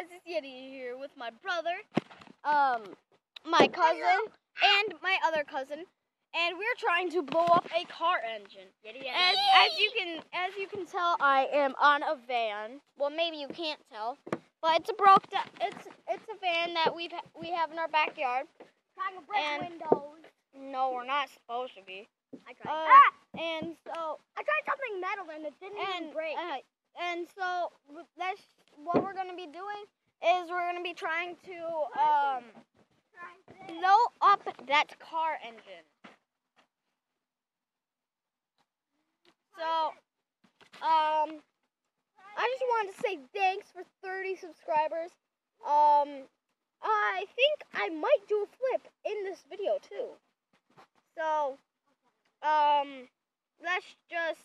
guys, it's Yeti here with my brother, my cousin, and my other cousin, and we're trying to blow up a car engine. As you can tell, I am on a van. Well, maybe you can't tell, but it's a it's a van that we have in our backyard. Trying to break windows. No, we're not supposed to be. I tried. And so I tried something metal and it didn't even break. And so that's what we're gonna be doing is we're gonna be trying to blow up that car engine. So I just wanted to say thanks for 30 subscribers. I think I might do a flip in this video too. So let's just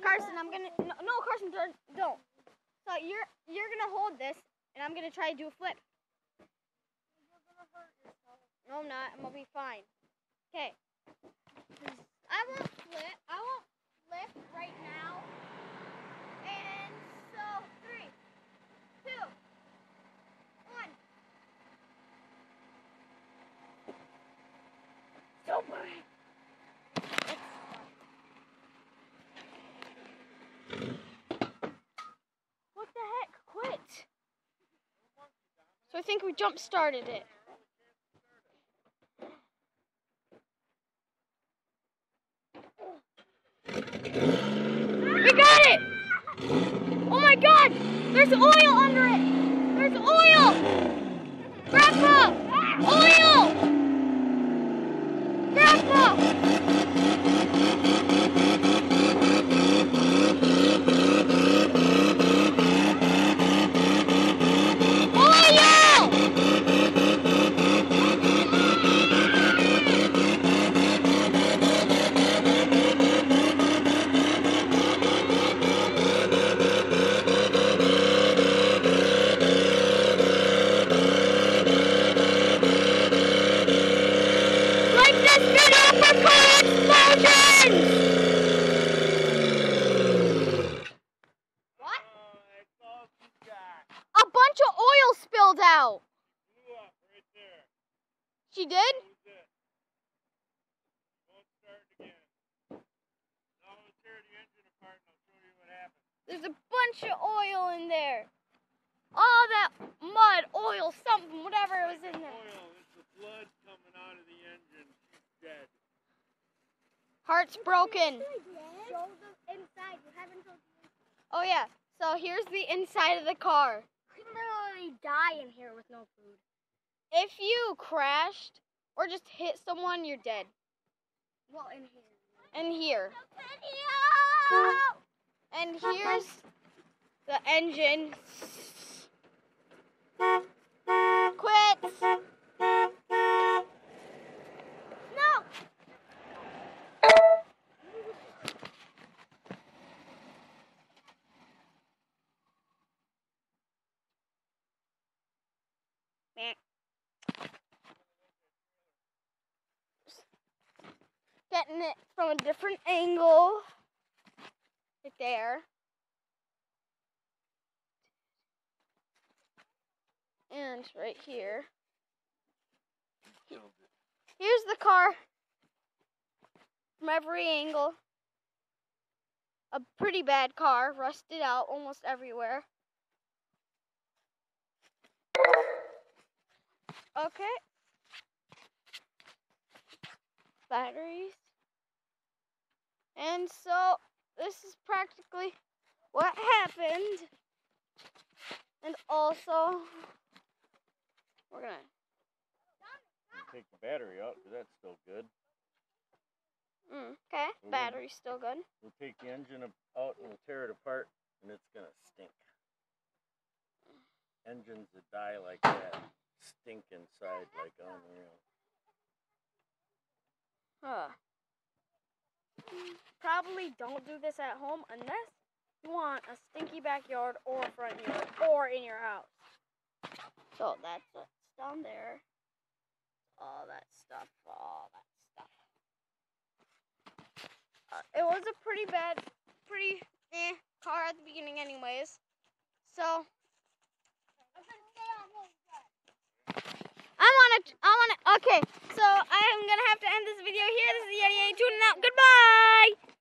Carson, I'm gonna no Carson, don't. So you're gonna hold this, and I'm gonna try to do a flip. You're gonna hurt yourself. No, I'm not. I'm gonna be fine. Okay. I won't flip right now. And so 3, 2, 1. Super. What the heck? Quit. So I think we jump started it. We got it! Oh my God! There's oil under it! There's oil! Grandpa! Oil! Grandpa! A bunch of oil spilled out. Right there. She did? Won't start again. Now we'll tear the engine apart and I'll show you what happens. There's a bunch of oil in there. All that mud, oil, something, whatever was in there. Oil, it's the blood coming out of the engine. She's dead. Heart's broken. Show the inside. You haven't told me. Oh yeah, so here's the inside of the car. You can literally die in here with no food. If you crashed or just hit someone, you're dead. Well, in here. And here. And here's the engine. Quit! No! Getting it from a different angle. Right there. And right here. Here's the car. From every angle. A pretty bad car. Rusted out almost everywhere. Okay. Batteries. And so this is practically what happened. And also we're gonna Take the battery out because that's still good. okay, battery's still good. We'll take the engine out and we'll tear it apart and it's gonna stink. Engines that die like that stink inside like unreal. Probably don't do this at home unless you want a stinky backyard or a front yard or in your house. So that's what's down there. All that stuff. It was a pretty bad, car at the beginning anyways. So video here. This is Yeti tuning out. Goodbye.